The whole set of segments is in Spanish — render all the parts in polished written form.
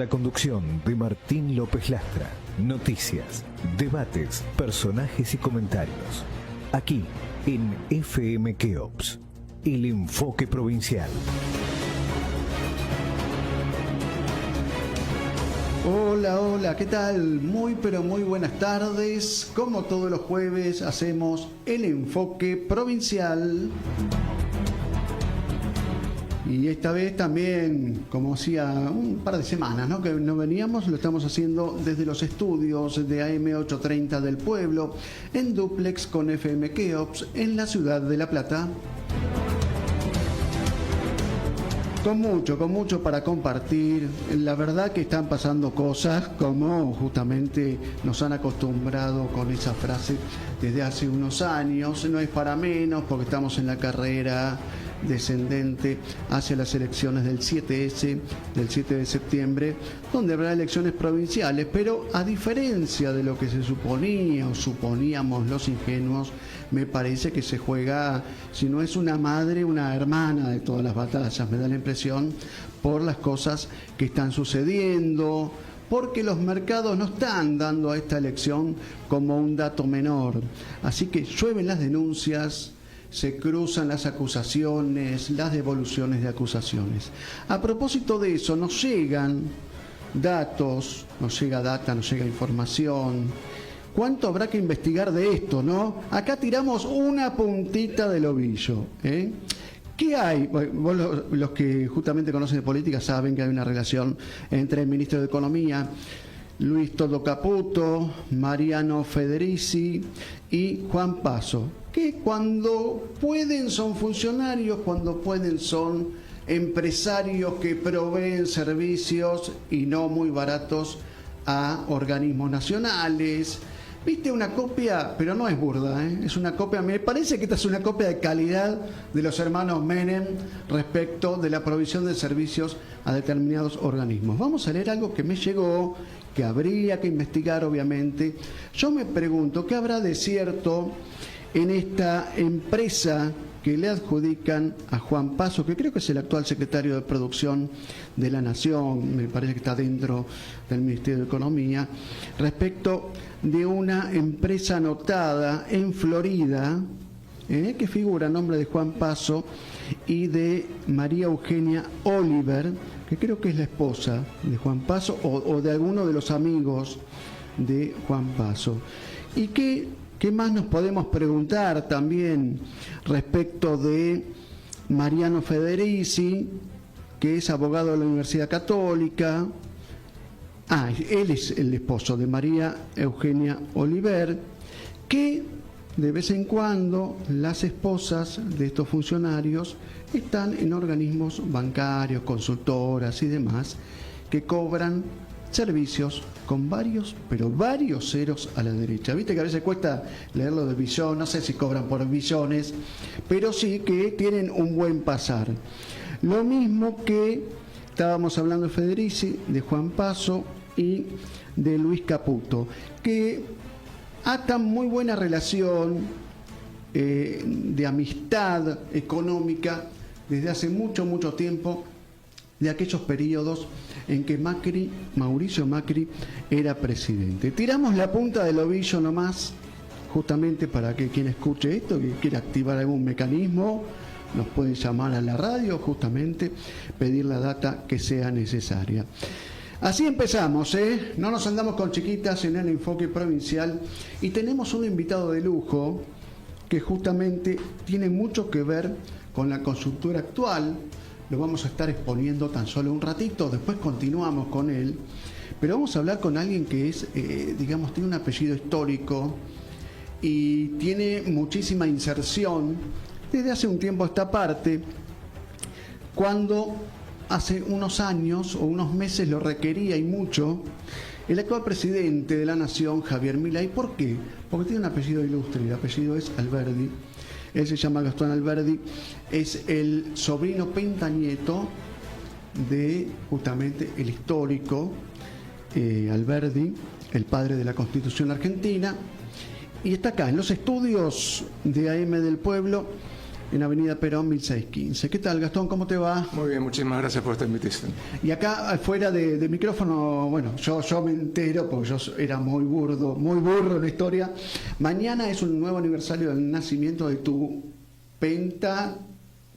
la conducción de Martín López Lastra. Noticias, debates, personajes y comentarios. Aquí en FM Keops, el enfoque provincial. Hola, hola, ¿qué tal? Muy pero muy buenas tardes. Como todos los jueves hacemos el enfoque provincial. Y esta vez también, como hacía un par de semanas, ¿no?, que no veníamos, lo estamos haciendo desde los estudios de AM830 del Pueblo, en dúplex con FM Keops, en la ciudad de La Plata. Con mucho para compartir. La verdad que están pasando cosas como justamente nos han acostumbrado con esa frase desde hace unos años. No es para menos porque estamos en la carrera descendente hacia las elecciones del 7S, del 7 de septiembre, donde habrá elecciones provinciales, pero a diferencia de lo que se suponía o suponíamos los ingenuos, me parece que se juega, si no es una madre, una hermana de todas las batallas, me da la impresión, por las cosas que están sucediendo, porque los mercados no están dando a esta elección como un dato menor. Así que llueven las denuncias, se cruzan las acusaciones, las devoluciones de acusaciones. A propósito de eso, nos llegan datos, nos llega data, nos llega información. ¿Cuánto habrá que investigar de esto, no? Acá tiramos una puntita del ovillo, ¿eh? ¿Qué hay? Vos los que justamente conocen de política saben que hay una relación entre el ministro de Economía, Luis Todo Caputo, Mariano Federici y Juan Paso, que cuando pueden son funcionarios, cuando pueden son empresarios que proveen servicios y no muy baratos a organismos nacionales. Viste, una copia, pero no es burda, ¿eh? Es una copia, me parece que esta es una copia de calidad de los hermanos Menem respecto de la provisión de servicios a determinados organismos. Vamos a leer algo que me llegó, que habría que investigar obviamente. Yo me pregunto, ¿qué habrá de cierto en esta empresa que le adjudican a Juan Paso, que creo que es el actual secretario de Producción de la Nación, me parece que está dentro del Ministerio de Economía, respecto de una empresa anotada en Florida, que figura a nombre de Juan Paso y de María Eugenia Oliver, que creo que es la esposa de Juan Paso o de alguno de los amigos de Juan Paso. Y ¿qué más nos podemos preguntar también respecto de Mariano Federici, que es abogado de la Universidad Católica? Él es el esposo de María Eugenia Oliver, que de vez en cuando las esposas de estos funcionarios están en organismos bancarios, consultoras y demás, que cobran servicios con varios ceros a la derecha. Viste que a veces cuesta leerlo de billón, no sé si cobran por billones, pero sí que tienen un buen pasar. Lo mismo que estábamos hablando de Federici, de Juan Paso y de Luis Caputo, que atan muy buena relación de amistad económica desde hace mucho tiempo, de aquellos periodos en que Mauricio Macri era presidente. Tiramos la punta del ovillo nomás, justamente para que quien escuche esto, que quiera activar algún mecanismo, nos puede llamar a la radio, justamente, pedir la data que sea necesaria. Así empezamos, no nos andamos con chiquitas en el enfoque provincial, y tenemos un invitado de lujo que justamente tiene mucho que ver con la coyuntura actual. Lo vamos a estar exponiendo tan solo un ratito, después continuamos con él, pero vamos a hablar con alguien que es, tiene un apellido histórico y tiene muchísima inserción desde hace un tiempo a esta parte, cuando hace unos años o unos meses lo requería y mucho el actual presidente de la Nación, Javier Milei. ¿Por qué? Porque tiene un apellido ilustre, el apellido es Alberdi. Él se llama Gastón Alberdi, es el sobrino pentanieto de justamente el histórico Alberdi, el padre de la Constitución argentina, y está acá en los estudios de AM del Pueblo en Avenida Perón 1615. ¿Qué tal, Gastón? ¿Cómo te va? Muy bien, muchísimas gracias por esta invitación. Y acá, fuera de micrófono, bueno, yo me entero porque yo era muy burro en la historia. Mañana es un nuevo aniversario del nacimiento de tu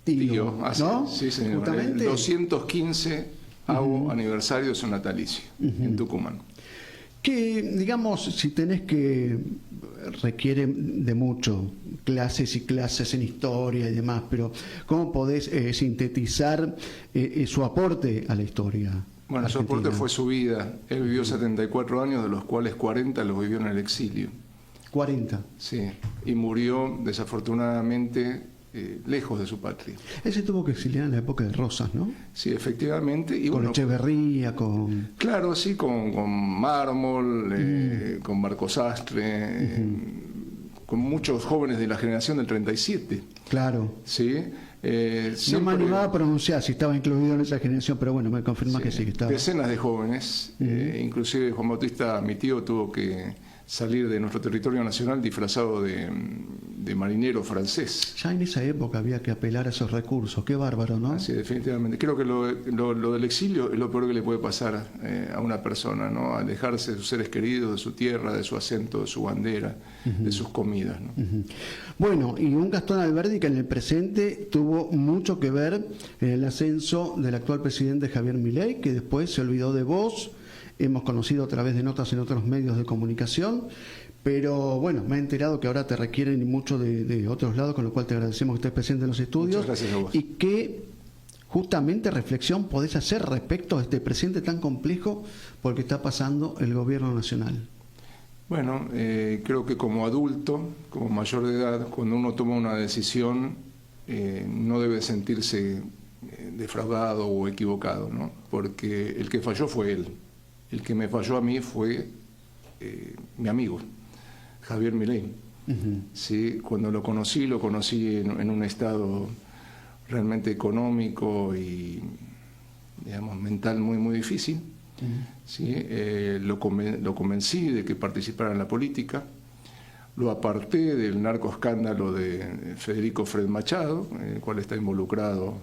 tío, ¿no? Sí, señor. Justamente. El 215 aniversario de su natalicio en Tucumán. Que, digamos, si tenés que requiere de mucho, clases y clases en historia y demás, pero ¿cómo podés sintetizar su aporte a la historia? Bueno, argentina? su aporte fue su vida. Él vivió 74 años, de los cuales 40 los vivió en el exilio. 40. Sí, y murió desafortunadamente lejos de su patria. Él se tuvo que exiliar en la época de Rosas, ¿no? Sí, efectivamente. Y con bueno, Echeverría, con... Claro, sí, con Mármol, con Marco Sastre, con muchos jóvenes de la generación del 37. Claro. Sí. No me animaba a pronunciar si estaba incluido en esa generación, pero bueno, me confirma que sí que estaba. Decenas de jóvenes, inclusive Juan Bautista, mi tío, tuvo que salir de nuestro territorio nacional disfrazado de marinero francés. Ya en esa época había que apelar a esos recursos, qué bárbaro, ¿no? Sí, definitivamente. Creo que lo del exilio es lo peor que le puede pasar a una persona, ¿no? Alejarse de sus seres queridos, de su tierra, de su acento, de su bandera, de sus comidas, ¿no? Bueno, y un Gastón Alberdi que en el presente tuvo mucho que ver en el ascenso del actual presidente Javier Milei, que después se olvidó de vos. Hemos conocido a través de notas en otros medios de comunicación, pero bueno, me he enterado que ahora te requieren mucho de otros lados, con lo cual te agradecemos que estés presente en los estudios. Muchas gracias a vos. Y qué justamente reflexión podés hacer respecto a este presente tan complejo por el que está pasando el gobierno nacional. Bueno, creo que como adulto, como mayor de edad, cuando uno toma una decisión, no debe sentirse defraudado o equivocado, ¿no? Porque el que falló fue él. El que me falló a mí fue mi amigo, Javier Milei. ¿Sí? Cuando lo conocí en un estado realmente económico y, digamos, mental muy difícil. ¿Sí? Lo convencí de que participara en la política, lo aparté del narcoescándalo de Federico Fred Machado, en el cual está involucrado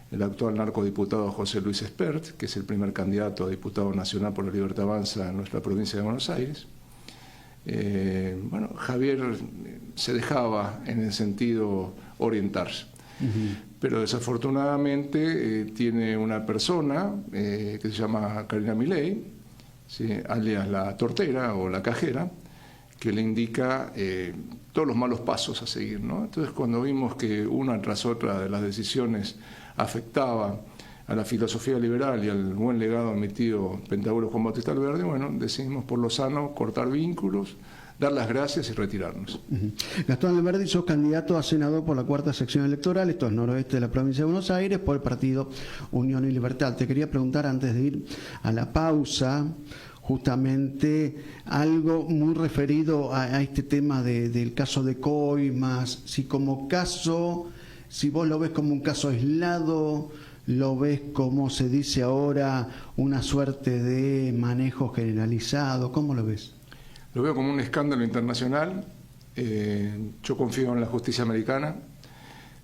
el actual narcodiputado José Luis Espert, que es el primer candidato a diputado nacional por la Libertad Avanza en nuestra provincia de Buenos Aires. Bueno, Javier se dejaba en el sentido orientarse, pero desafortunadamente tiene una persona que se llama Karina Milei, ¿sí? Alias la tortera o la cajera, que le indica todos los malos pasos a seguir, ¿no? Entonces, cuando vimos que una tras otra de las decisiones afectaba a la filosofía liberal y al buen legado de mi tío Pentágono Juan Bautista Alberdi, bueno, decidimos por lo sano cortar vínculos, dar las gracias y retirarnos. Gastón Alberdi, sos candidato a senador por la cuarta sección electoral, esto es noroeste de la provincia de Buenos Aires, por el partido Unión y Libertad. Te quería preguntar, antes de ir a la pausa, justamente algo muy referido a este tema del caso de Coimas, si como caso, si vos lo ves como un caso aislado, lo ves como se dice ahora, una suerte de manejo generalizado, ¿cómo lo ves? Lo veo como un escándalo internacional. Yo confío en la justicia americana.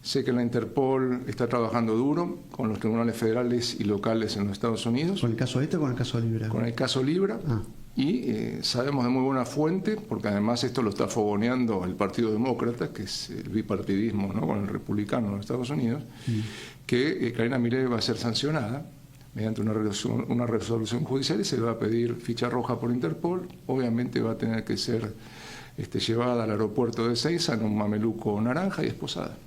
Sé que la Interpol está trabajando duro con los tribunales federales y locales en los Estados Unidos. ¿Con el caso este o con el caso Libra? Con el caso Libra. Y sabemos de muy buena fuente, porque además esto lo está fogoneando el Partido Demócrata, que es el bipartidismo, ¿no?, con el republicano en los Estados Unidos, que Karina Milei va a ser sancionada mediante una resolución judicial y se le va a pedir ficha roja por Interpol. Obviamente va a tener que ser llevada al aeropuerto de Ezeiza en un mameluco naranja y esposada.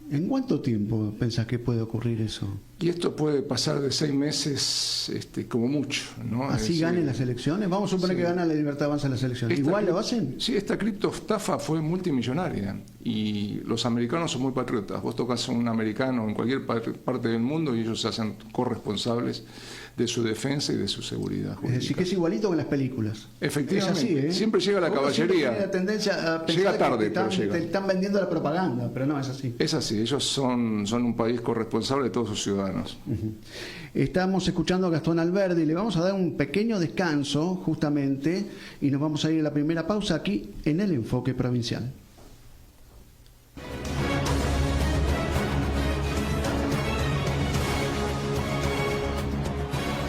¿En cuánto tiempo pensás que puede ocurrir eso? Y esto puede pasar de 6 meses como mucho, ¿no? ¿Así ganen las elecciones? Vamos a suponer que gana la Libertad Avanza en las elecciones. ¿Igual lo hacen? Sí, esta criptoestafa fue multimillonaria y los americanos son muy patriotas. Vos tocas a un americano en cualquier parte del mundo y ellos se hacen corresponsables de su defensa y de su seguridad jurídica. Es decir, que es igualito que en las películas. Efectivamente. Es así, ¿eh? Siempre llega la caballería. Tiene la tendencia a pensar llega tarde, que pero llega. te están vendiendo la propaganda, pero no es así. Es así, ellos son un país corresponsable de todos sus ciudadanos. Estamos escuchando a Gastón Alberdi, le vamos a dar un pequeño descanso justamente y nos vamos a ir a la primera pausa aquí en el Enfoque Provincial.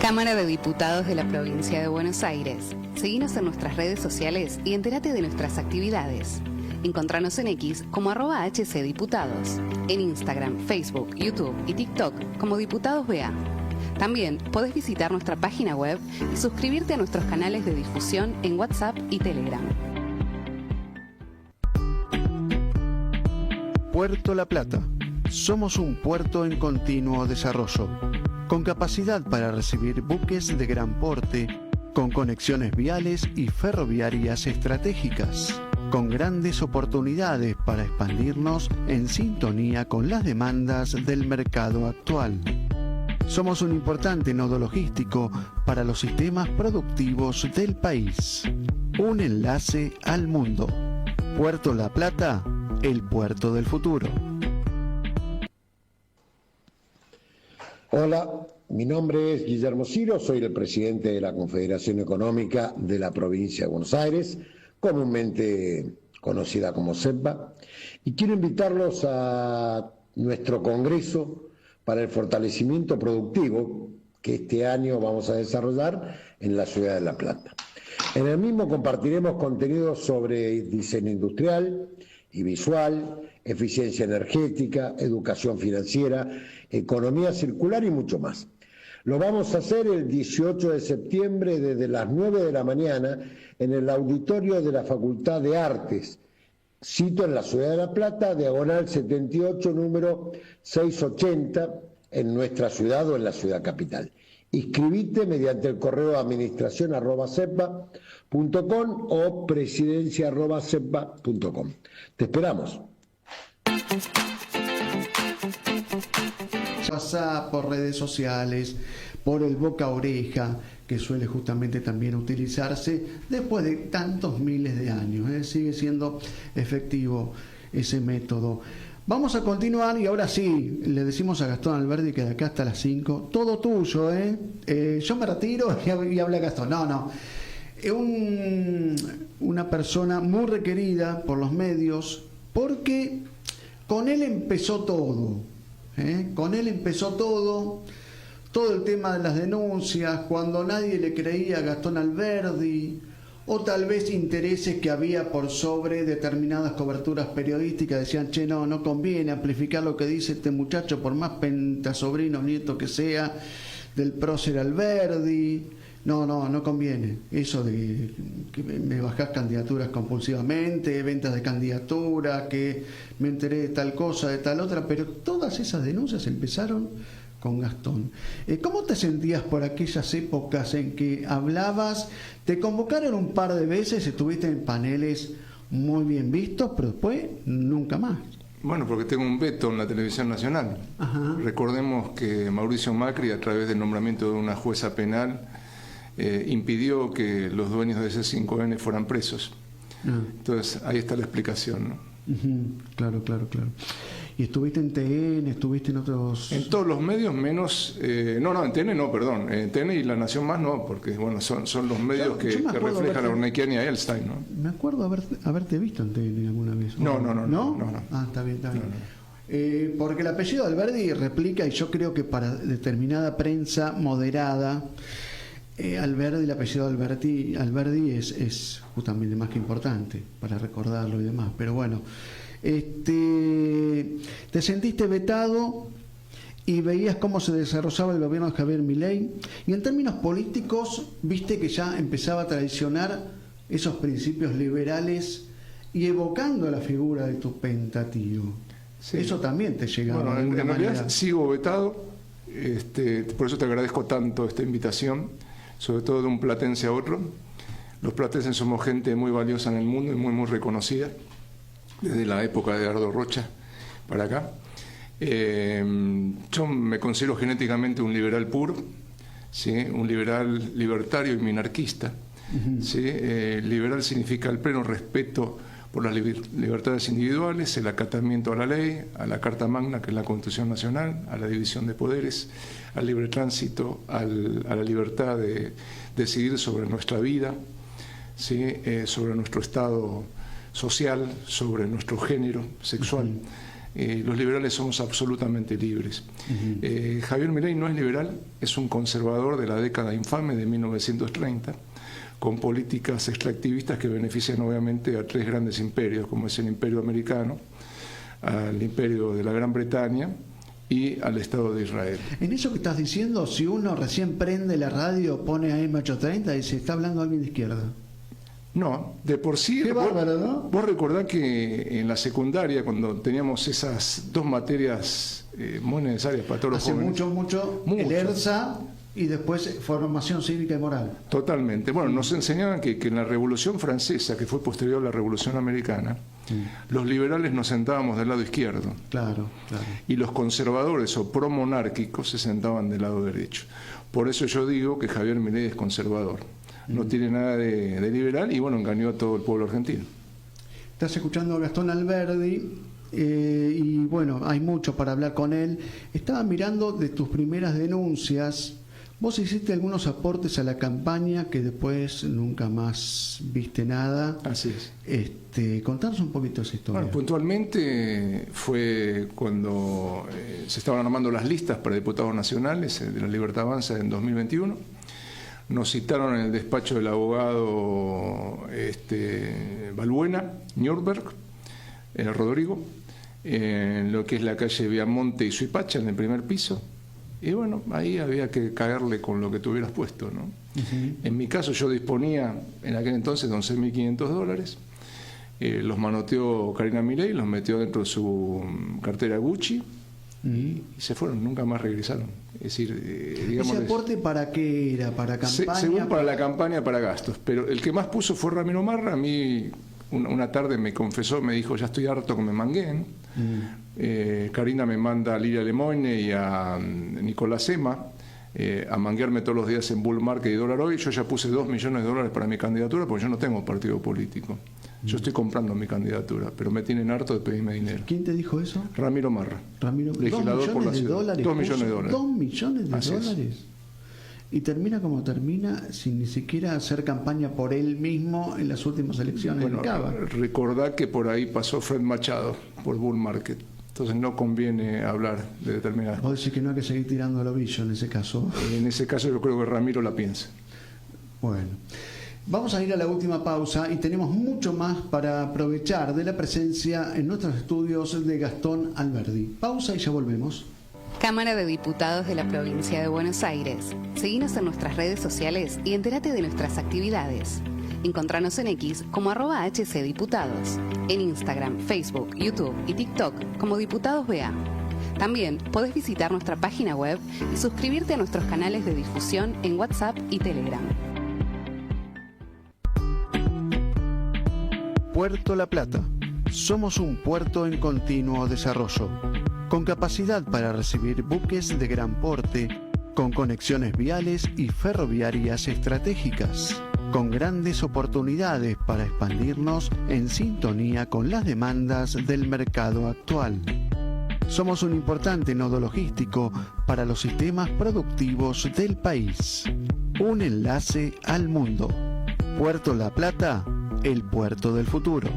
Cámara de Diputados de la Provincia de Buenos Aires. Seguinos en nuestras redes sociales y entérate de nuestras actividades. Encontranos en X como @HCDiputados, en Instagram, Facebook, YouTube y TikTok como Diputados BA. También podés visitar nuestra página web y suscribirte a nuestros canales de difusión en WhatsApp y Telegram. Puerto La Plata. Somos un puerto en continuo desarrollo, con capacidad para recibir buques de gran porte, con conexiones viales y ferroviarias estratégicas, con grandes oportunidades para expandirnos en sintonía con las demandas del mercado actual. Somos un importante nodo logístico para los sistemas productivos del país. Un enlace al mundo. Puerto La Plata, el puerto del futuro. Hola, mi nombre es Guillermo Ciro, soy el presidente de la Confederación Económica de la Provincia de Buenos Aires, comúnmente conocida como CEPBA, y quiero invitarlos a nuestro congreso para el fortalecimiento productivo que este año vamos a desarrollar en la ciudad de La Plata. En el mismo compartiremos contenidos sobre diseño industrial y visual, eficiencia energética, educación financiera, economía circular y mucho más. Lo vamos a hacer el 18 de septiembre desde las 9 de la mañana en el auditorio de la Facultad de Artes, sito en la ciudad de La Plata, diagonal 78, número 680, en nuestra ciudad o en la ciudad capital. Inscribite mediante el correo administración@cepba.com o presidencia@cepba.com. Te esperamos. WhatsApp, por redes sociales, por el boca a oreja, que suele justamente también utilizarse después de tantos miles de años. Sigue siendo efectivo ese método. Vamos a continuar y ahora sí, le decimos a Gastón Alberdi que de acá hasta las 5, todo tuyo, yo me retiro y habla Gastón. No. Una persona muy requerida por los medios, porque con él empezó todo. Con él empezó todo el tema de las denuncias, cuando nadie le creía a Gastón Alberdi, o tal vez intereses que había por sobre determinadas coberturas periodísticas, decían, che, no conviene amplificar lo que dice este muchacho, por más pentasobrino, nieto que sea, del prócer Alberdi. No conviene. Eso de que me bajás candidaturas compulsivamente, ventas de candidatura, que me enteré de tal cosa, de tal otra, pero todas esas denuncias empezaron con Gastón. ¿Cómo te sentías por aquellas épocas en que hablabas? Te convocaron un par de veces, estuviste en paneles muy bien vistos, pero después nunca más. Bueno, porque tengo un veto en la televisión nacional. Ajá. Recordemos que Mauricio Macri, a través del nombramiento de una jueza penal, impidió que los dueños de C5N fueran presos. Entonces, ahí está la explicación, ¿no? Claro. ¿Y estuviste en TN, estuviste en otros...? En todos los medios menos... en TN no, perdón. En TN y La Nación Más no, porque bueno, son los medios que reflejan a Urnequian y a Elstein, ¿no? Me acuerdo haberte visto en TN alguna vez. No. Ah, está bien. No. Porque el apellido Alberdi replica, y yo creo que para determinada prensa moderada, Alberdi, el apellido Alberdi es justamente más que importante para recordarlo y demás. Pero bueno, te sentiste vetado y veías cómo se desarrollaba el gobierno de Javier Milei, y en términos políticos viste que ya empezaba a traicionar esos principios liberales y evocando la figura de tu pentatío. Sí. Eso también te llegaba. Bueno, de alguna en realidad manera. Sigo vetado, por eso te agradezco tanto esta invitación, sobre todo de un platense a otro. Los platenses somos gente muy valiosa en el mundo y muy reconocida, desde la época de Eduardo Rocha para acá. Yo me considero genéticamente un liberal puro, ¿sí? Un liberal libertario y minarquista. ¿Sí? Liberal significa el pleno respeto por las libertades individuales, el acatamiento a la ley, a la Carta Magna, que es la Constitución Nacional, a la división de poderes, al libre tránsito, a la libertad de decidir sobre nuestra vida, ¿sí? Sobre nuestro estado social, sobre nuestro género sexual. los liberales somos absolutamente libres. Javier Milei no es liberal, es un conservador de la década infame de 1930, con políticas extractivistas que benefician obviamente a tres grandes imperios, como es el imperio americano, al imperio de la Gran Bretaña y al Estado de Israel. En eso que estás diciendo, si uno recién prende la radio, pone a M830 y se está hablando alguien de izquierda. No, de por sí. Qué bárbaro, ¿no? Vos recordás que en la secundaria, cuando teníamos esas dos materias muy necesarias para todos los jóvenes. Hace mucho, el ERSA y después formación cívica y moral. Totalmente. Bueno, nos enseñaban que en la Revolución Francesa, que fue posterior a la Revolución Americana, los liberales nos sentábamos del lado izquierdo. Claro. Y los conservadores o promonárquicos se sentaban del lado derecho. Por eso yo digo que Javier Milei es conservador. No tiene nada de liberal y bueno, engañó a todo el pueblo argentino. Estás escuchando a Gastón Alberdi y bueno, hay mucho para hablar con él. Estaba mirando de tus primeras denuncias. Vos hiciste algunos aportes a la campaña que después nunca más viste nada. Así es. Contanos un poquito esa historia. Bueno, puntualmente fue cuando se estaban armando las listas para diputados nacionales de la Libertad Avanza en 2021. Nos citaron en el despacho del abogado Balbuena, Nürnberg, Rodrigo, en lo que es la calle Viamonte y Suipacha, en el primer piso. Y bueno, ahí había que caerle con lo que tuvieras puesto, ¿no? En mi caso yo disponía en aquel entonces de $11.500. Los manoteó Karina Milei, los metió dentro de su cartera Gucci y se fueron, nunca más regresaron. Es decir, digamos, ¿ese aporte para qué era? ¿Para campaña? Según para la campaña, para gastos. Pero el que más puso fue Ramiro Marra. A mí una tarde me confesó, me dijo, ya estoy harto que me mangueen. Karina me manda a Lilia Lemoyne y a Nicolás Ema a manguearme todos los días en Bull Market y Dólar Hoy. Yo ya puse $2 millones para mi candidatura porque yo no tengo partido político. Yo estoy comprando mi candidatura, pero me tienen harto de pedirme dinero. ¿Quién te dijo eso? Ramiro Marra, legislador por la ciudad. $2 millones de dólares. $2 millones de Así dólares. Es. Y termina como termina, sin ni siquiera hacer campaña por él mismo en las últimas elecciones. Bueno, recordá que por ahí pasó Fred Machado por Bull Market. Entonces no conviene hablar de determinadas cosas. Vos decís que no hay que seguir tirando el ovillo en ese caso. En ese caso yo creo que Ramiro la piensa. Bueno, vamos a ir a la última pausa y tenemos mucho más para aprovechar de la presencia en nuestros estudios de Gastón Alberdi. Pausa y ya volvemos. Cámara de Diputados de la Provincia de Buenos Aires. Seguinos en nuestras redes sociales y entérate de nuestras actividades. Encontranos en X como @HCDiputados, en Instagram, Facebook, YouTube y TikTok como Diputados BA. También podés visitar nuestra página web y suscribirte a nuestros canales de difusión en WhatsApp y Telegram. Puerto La Plata. Somos un puerto en continuo desarrollo, con capacidad para recibir buques de gran porte, con conexiones viales y ferroviarias estratégicas, con grandes oportunidades para expandirnos en sintonía con las demandas del mercado actual. Somos un importante nodo logístico para los sistemas productivos del país. Un enlace al mundo. Puerto La Plata, el puerto del futuro.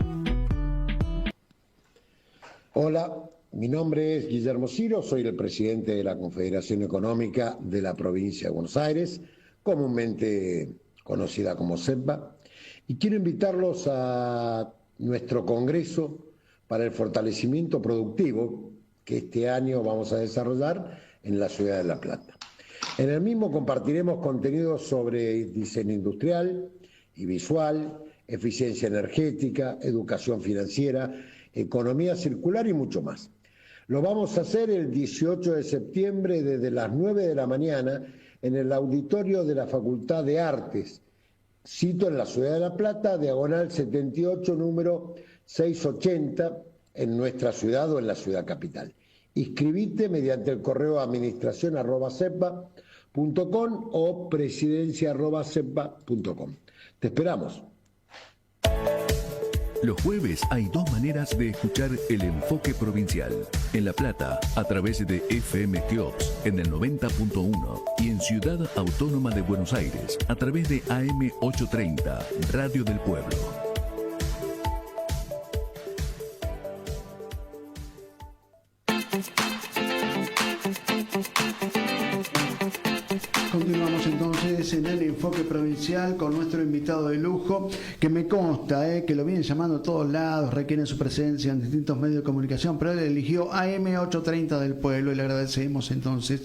Hola, mi nombre es Guillermo Ciro, soy el presidente de la Confederación Económica de la Provincia de Buenos Aires, comúnmente conocida como CEPBA, y quiero invitarlos a nuestro Congreso para el Fortalecimiento Productivo que este año vamos a desarrollar en la ciudad de La Plata. En el mismo compartiremos contenidos sobre diseño industrial y visual, eficiencia energética, educación financiera, economía circular y mucho más. Lo vamos a hacer el 18 de septiembre desde las 9 de la mañana en el auditorio de la Facultad de Artes, sito en la ciudad de La Plata, diagonal 78, número 680, en nuestra ciudad o en la ciudad capital. Inscribite mediante el correo administración@cepba.com o presidencia@cepba.com. Te esperamos. Los jueves hay dos maneras de escuchar el enfoque provincial. En La Plata, a través de FM Keops en el 90.1 y en Ciudad Autónoma de Buenos Aires, a través de AM 830, Radio del Pueblo. Continuamos entonces en el enfoque provincial con nuestro invitado de lujo, que me consta que lo vienen llamando a todos lados, requieren su presencia en distintos medios de comunicación, pero él eligió AM830 del Pueblo y le agradecemos entonces.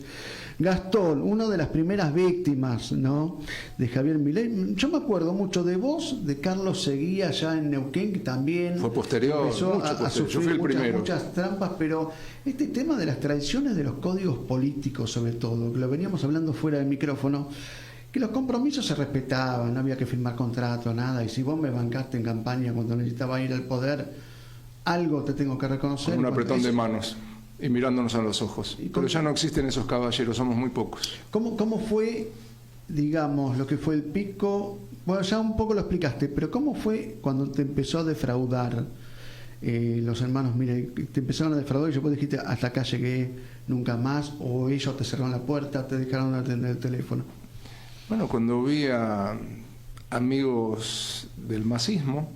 Gastón, una de las primeras víctimas, ¿no?, de Javier Milei. Yo me acuerdo mucho de vos, de Carlos Seguía allá en Neuquén, que también fue posterior, empezó a sufrir yo fui el primero. Muchas trampas, pero este tema de las traiciones de los códigos políticos, sobre todo, que lo veníamos hablando fuera del micrófono, que los compromisos se respetaban, no había que firmar contrato, nada, y si vos me bancaste en campaña cuando necesitaba ir al poder, algo te tengo que reconocer. Con un apretón de manos y mirándonos a los ojos. Pero ya no existen esos caballeros, somos muy pocos. ¿Cómo fue, digamos, lo que fue el pico? Bueno, ya un poco lo explicaste, pero ¿cómo fue cuando te empezó a defraudar los hermanos? Mira, te empezaron a defraudar y después dijiste, hasta acá llegué, nunca más, o ellos te cerraron la puerta, te dejaron de atender el teléfono? Bueno, cuando vi a amigos del masismo,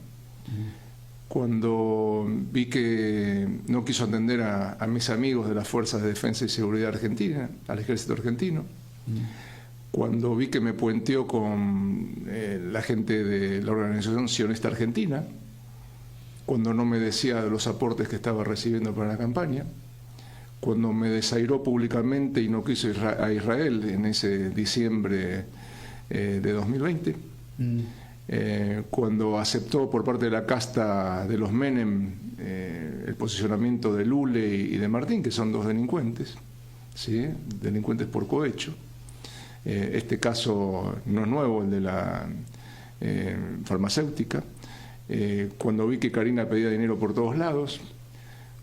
cuando vi que no quiso atender a mis amigos de las Fuerzas de Defensa y Seguridad Argentina, al Ejército Argentino, cuando vi que me puenteó con la gente de la Organización Sionista Argentina, cuando no me decía de los aportes que estaba recibiendo para la campaña, cuando me desairó públicamente y no quiso ir a Israel en ese diciembre de 2020, cuando aceptó por parte de la casta de los Menem el posicionamiento de Lule y de Martín, que son dos delincuentes, ¿sí?, delincuentes por cohecho. Este caso no es nuevo, el de la farmacéutica. Cuando vi que Karina pedía dinero por todos lados,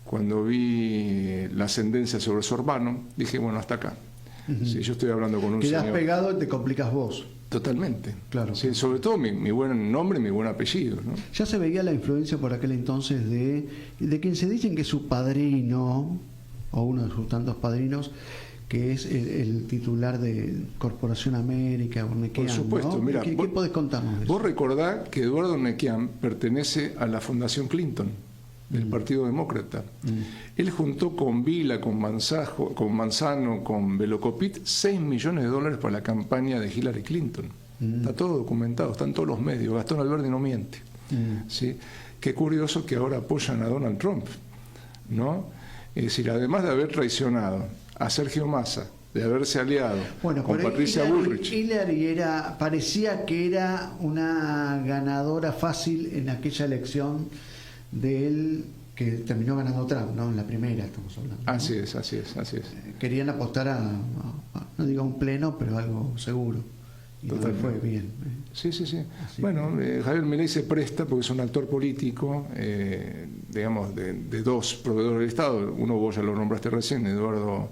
cuando vi la ascendencia sobre su hermano, dije, bueno, hasta acá. Sí, yo estoy hablando con un Quedás señor... pegado y te complicas vos. Totalmente. Claro. Sí, sobre todo mi buen nombre y mi buen apellido, ¿no? Ya se veía la influencia por aquel entonces de quien se dicen que es su padrino, o uno de sus tantos padrinos, que es el titular de Corporación América, Nequian. Por supuesto, ¿no? mira, ¿Qué podés contarnos de eso? Vos recordás que Eduardo Nequian pertenece a la Fundación Clinton, del Partido Demócrata. Él juntó con Vila, con Manzano, con Velocopit, $6 millones para la campaña de Hillary Clinton. Está todo documentado, están todos los medios. Gastón Alberdi no miente. ¿Sí? Qué curioso que ahora apoyan a Donald Trump, ¿no? Es decir, además de haber traicionado a Sergio Massa, de haberse aliado con Patricia Bullrich. Hillary parecía que era una ganadora fácil en aquella elección de él, que terminó ganando Trump, ¿no? En la primera estamos hablando, ¿no? Así es. Querían apostar no digo un pleno, pero algo seguro. Y no fue bien. Sí. Bueno, Javier Milei se presta porque es un actor político, digamos, de dos proveedores del Estado. Uno vos ya lo nombraste recién, Eduardo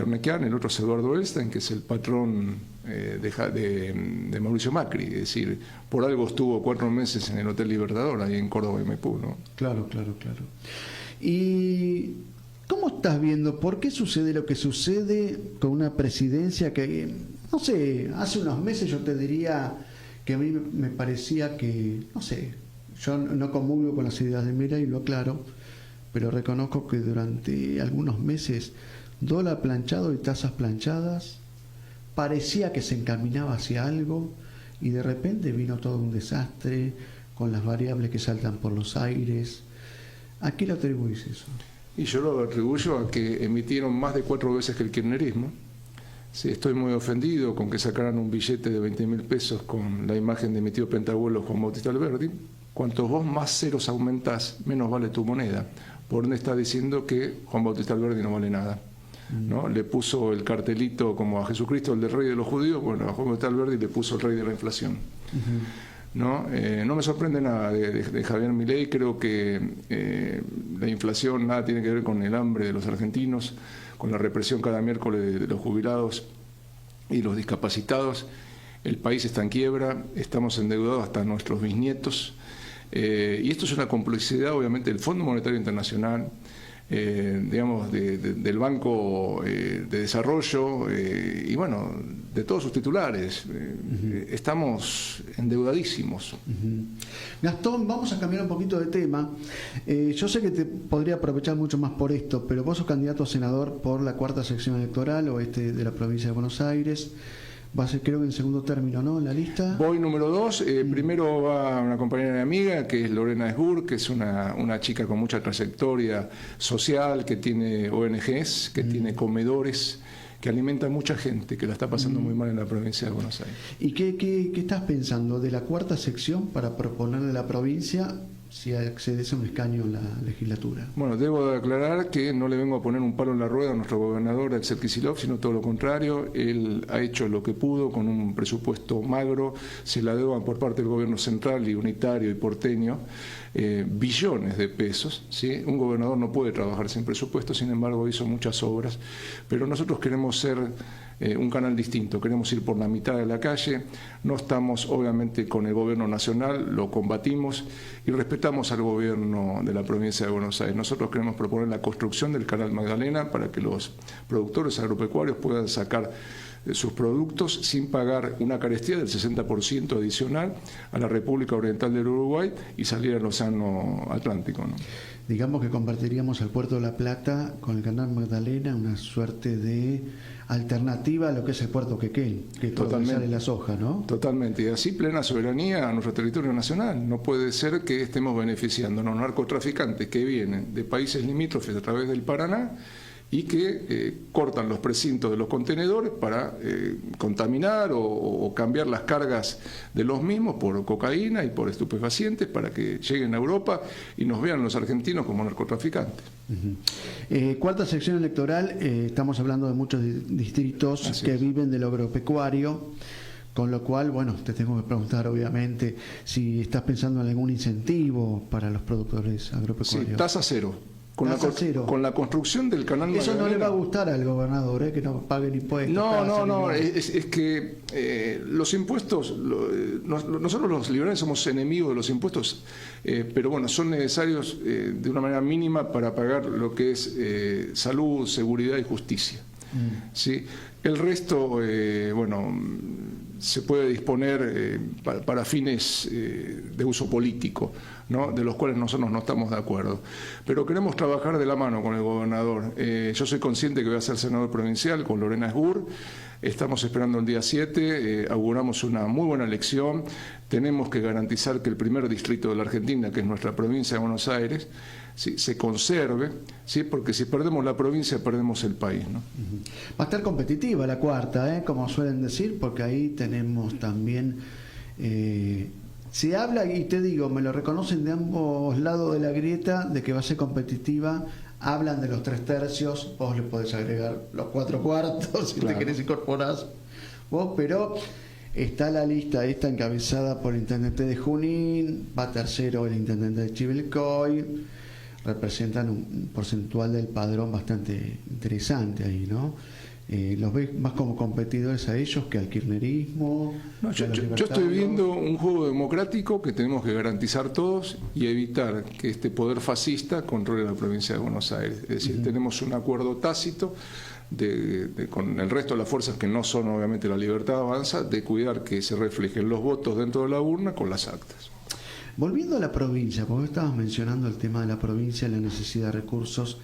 Nequian, el otro es Eduardo Elstein, que es el patrón de Mauricio Macri. Es decir, por algo estuvo 4 meses en el Hotel Libertador, ahí en Córdoba y Maipú, ¿no? Claro. ¿Y cómo estás viendo? ¿Por qué sucede lo que sucede con una presidencia que, no sé, hace unos meses yo te diría que a mí me parecía que, no sé, yo no comulgo con las ideas de Milei, lo aclaro, pero reconozco que durante algunos meses dólar planchado y tasas planchadas, parecía que se encaminaba hacia algo y de repente vino todo un desastre con las variables que saltan por los aires. ¿A qué le atribuís eso? Y yo lo atribuyo a que emitieron más de 4 veces que el kirchnerismo. Sí, estoy muy ofendido con que sacaran un billete de 20.000 pesos con la imagen de mi tío pentabuelo Juan Bautista Alberdi. Cuantos vos más ceros aumentás, menos vale tu moneda. Por ende está diciendo que Juan Bautista Alberdi no vale nada, ¿no? Le puso el cartelito como a Jesucristo, el del rey de los judíos. Bueno, a Juan Bautista Alberdi le puso el rey de la inflación. ¿No? No me sorprende nada de Javier Milei. Creo que la inflación nada tiene que ver con el hambre de los argentinos, con la represión cada miércoles de los jubilados y los discapacitados. El país está en quiebra, estamos endeudados hasta nuestros bisnietos, y esto es una complicidad obviamente del Fondo Monetario Internacional, digamos, del Banco de Desarrollo, y bueno, de todos sus titulares. Estamos endeudadísimos. Gastón, vamos a cambiar un poquito de tema. Yo sé que te podría aprovechar mucho más por esto, pero vos sos candidato a senador por la 4ª sección electoral oeste de la provincia de Buenos Aires. Va a ser, creo que en segundo término, ¿no? En la lista. Voy número 2. Primero va una compañera y amiga, que es Lorena Esgur, que es una chica con mucha trayectoria social, que tiene ONGs, que tiene comedores, que alimenta a mucha gente, que la está pasando muy mal en la provincia de Buenos Aires. ¿Y qué estás pensando de la cuarta sección para proponerle a la provincia si accedes a un escaño en la legislatura? Bueno, debo de aclarar que no le vengo a poner un palo en la rueda a nuestro gobernador Axel Kicillof, sino todo lo contrario. Él ha hecho lo que pudo con un presupuesto magro, se la deudan por parte del gobierno central y unitario y porteño, billones de pesos, ¿sí? Un gobernador no puede trabajar sin presupuesto, sin embargo hizo muchas obras, pero nosotros queremos ser un canal distinto, queremos ir por la mitad de la calle, no estamos obviamente con el gobierno nacional, lo combatimos y respetamos al gobierno de la provincia de Buenos Aires. Nosotros queremos proponer la construcción del canal Magdalena para que los productores agropecuarios puedan sacar sus productos sin pagar una carestía del 60% adicional a la República Oriental del Uruguay y salir al Océano Atlántico, ¿no? Digamos que convertiríamos al Puerto de la Plata con el canal Magdalena una suerte de alternativa a lo que es el puerto Quequén, que es todo sale la soja, ¿no? Totalmente, y así plena soberanía a nuestro territorio nacional. No puede ser que estemos beneficiando a los narcotraficantes que vienen de países limítrofes a través del Paraná y que cortan los precintos de los contenedores para contaminar o cambiar las cargas de los mismos por cocaína y por estupefacientes para que lleguen a Europa y nos vean los argentinos como narcotraficantes. Cuarta sección electoral, estamos hablando de muchos distritos Así que es. viven del agropecuario, con lo cual, bueno, te tengo que preguntar obviamente si estás pensando en algún incentivo para los productores agropecuarios. Sí, tasa cero. Tasa cero. Con la construcción del canal Eso no le va a Magdalena. gustar al gobernador, que no paguen impuestos. No, es que los impuestos, nosotros los liberales somos enemigos de los impuestos, pero bueno, son necesarios de una manera mínima para pagar lo que es salud, seguridad y justicia. ¿Sí? El resto, bueno, se puede disponer para fines de uso político, ¿no? De los cuales nosotros no estamos de acuerdo. Pero queremos trabajar de la mano con el gobernador. Yo soy consciente que voy a ser senador provincial con Lorena Esgur. Estamos esperando el día 7, auguramos una muy buena elección. Tenemos que garantizar que el primer distrito de la Argentina, que es nuestra provincia de Buenos Aires, ¿sí?, se conserve, ¿sí?, porque si perdemos la provincia, perdemos el país, ¿no? Va a estar competitiva la cuarta, como suelen decir, porque ahí tenemos también... se habla, y te digo, me lo reconocen de ambos lados de la grieta, de que va a ser competitiva. Hablan de los 3/3, vos le podés agregar los 4/4 si Claro. te querés incorporar vos, pero está la lista esta encabezada por el intendente de Junín, va tercero el intendente de Chivilcoy, representan un porcentual del padrón bastante interesante ahí, ¿no? ¿Los ves más como competidores a ellos que al kirchnerismo? No, yo estoy viendo un juego democrático que tenemos que garantizar todos y evitar que este poder fascista controle la provincia de Buenos Aires. Es decir, tenemos un acuerdo tácito con el resto de las fuerzas que no son obviamente la Libertad Avanza, de cuidar que se reflejen los votos dentro de la urna con las actas. Volviendo a la provincia, porque estabas mencionando el tema de la provincia y la necesidad de recursos,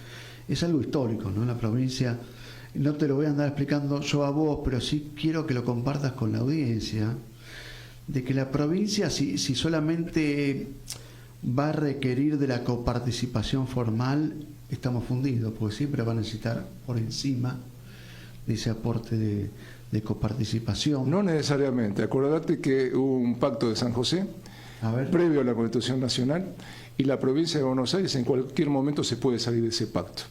es algo histórico, ¿no? La provincia, no te lo voy a andar explicando yo a vos, pero sí quiero que lo compartas con la audiencia, de que la provincia, si solamente va a requerir de la coparticipación formal, estamos fundidos, porque siempre va a necesitar por encima de ese aporte de coparticipación. No necesariamente. Acordate que hubo un pacto de San José previo a la Constitución Nacional y la provincia de Buenos Aires en cualquier momento se puede salir de ese pacto.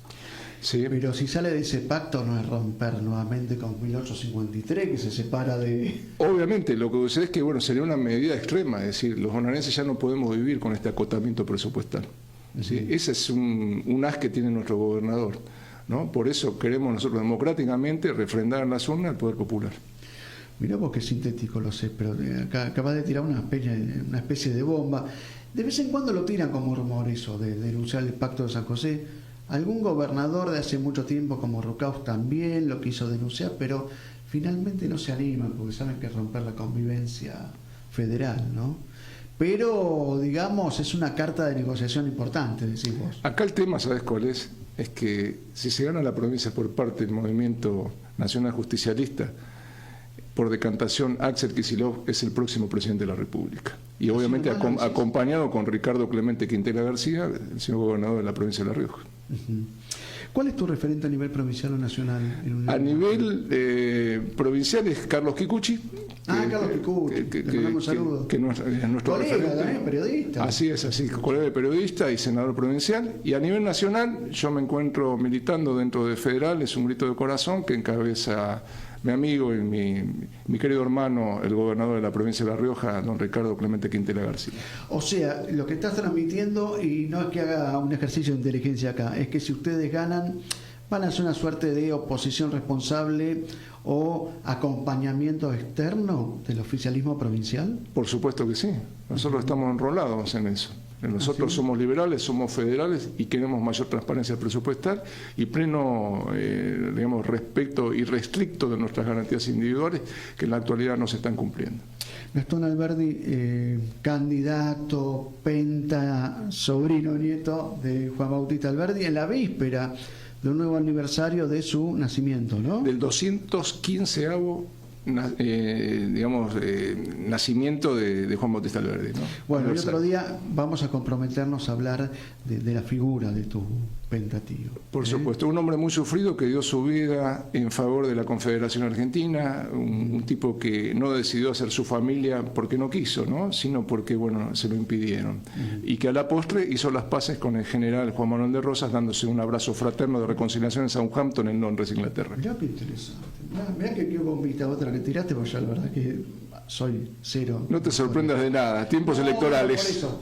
¿Sí? Pero si sale de ese pacto no es romper nuevamente con 1853, que se separa de... Obviamente, lo que sucede es que bueno, sería una medida extrema, es decir, los bonaerenses ya no podemos vivir con este acotamiento presupuestal. ¿Sí? Ese es un as que tiene nuestro gobernador, ¿no? Por eso queremos nosotros democráticamente refrendar en las urnas el poder popular. Mirá vos qué sintético lo sé, pero acabas de tirar una especie de bomba. De vez en cuando lo tiran como rumor eso, de denunciar el pacto de San José. Algún gobernador de hace mucho tiempo, como Rucaus, también lo quiso denunciar, pero finalmente no se animan, porque saben que es romper la convivencia federal, ¿no? Pero, digamos, es una carta de negociación importante, decís vos. Acá el tema, ¿sabes cuál es? Es que si se gana la provincia por parte del Movimiento Nacional Justicialista, por decantación, Axel Kicillof es el próximo presidente de la República. Y obviamente acompañado con Ricardo Clemente Quintela García, el señor gobernador de la provincia de La Rioja. ¿Cuál es tu referente a nivel provincial o nacional? A nivel provincial es Carlos Kikuchi. Carlos Kikuchi, le mandamos un saludo. Que es nuestro colega referente. También, periodista. Así, colega de periodista y senador provincial. Y a nivel nacional, yo me encuentro militando dentro de Federal, es un grito de corazón que encabeza mi amigo y mi querido hermano, el gobernador de la provincia de La Rioja, don Ricardo Clemente Quintela García. O sea, lo que estás transmitiendo, y no es que haga un ejercicio de inteligencia acá, es que si ustedes ganan, van a hacer una suerte de oposición responsable o acompañamiento externo del oficialismo provincial. Por supuesto que sí. Nosotros estamos enrolados en eso. Nosotros somos liberales, somos federales y queremos mayor transparencia presupuestal y pleno respeto irrestricto de nuestras garantías individuales que en la actualidad no se están cumpliendo. Gastón Alberdi, candidato, penta, sobrino, nieto de Juan Bautista Alberdi, en la víspera de un nuevo aniversario de su nacimiento, ¿no? Del 215º nacimiento de Juan Bautista Alberdi, ¿no? Bueno, el otro día vamos a comprometernos a hablar de la figura de tu pentatío. Por supuesto, un hombre muy sufrido que dio su vida en favor de la Confederación Argentina, un tipo que no decidió hacer su familia porque no quiso, ¿no? Sino porque, bueno, se lo impidieron. Y que a la postre hizo las paces con el general Juan Manuel de Rosas, dándose un abrazo fraterno de reconciliación en Southampton, en Londres, Inglaterra. Mirá qué interesante. Mirá que quiero bombita otra que tiraste, porque yo la verdad que soy cero. No te sorprendas de nada, tiempos electorales. Por eso.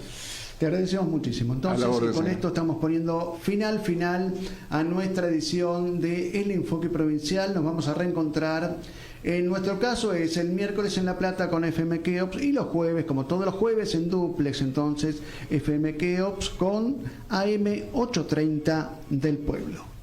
Te agradecemos muchísimo. Entonces, con esto estamos poniendo final a nuestra edición de El Enfoque Provincial. Nos vamos a reencontrar. En nuestro caso es el miércoles en La Plata con FM Keops y los jueves, como todos los jueves, en duplex. Entonces, FM Keops con AM 830 del Pueblo.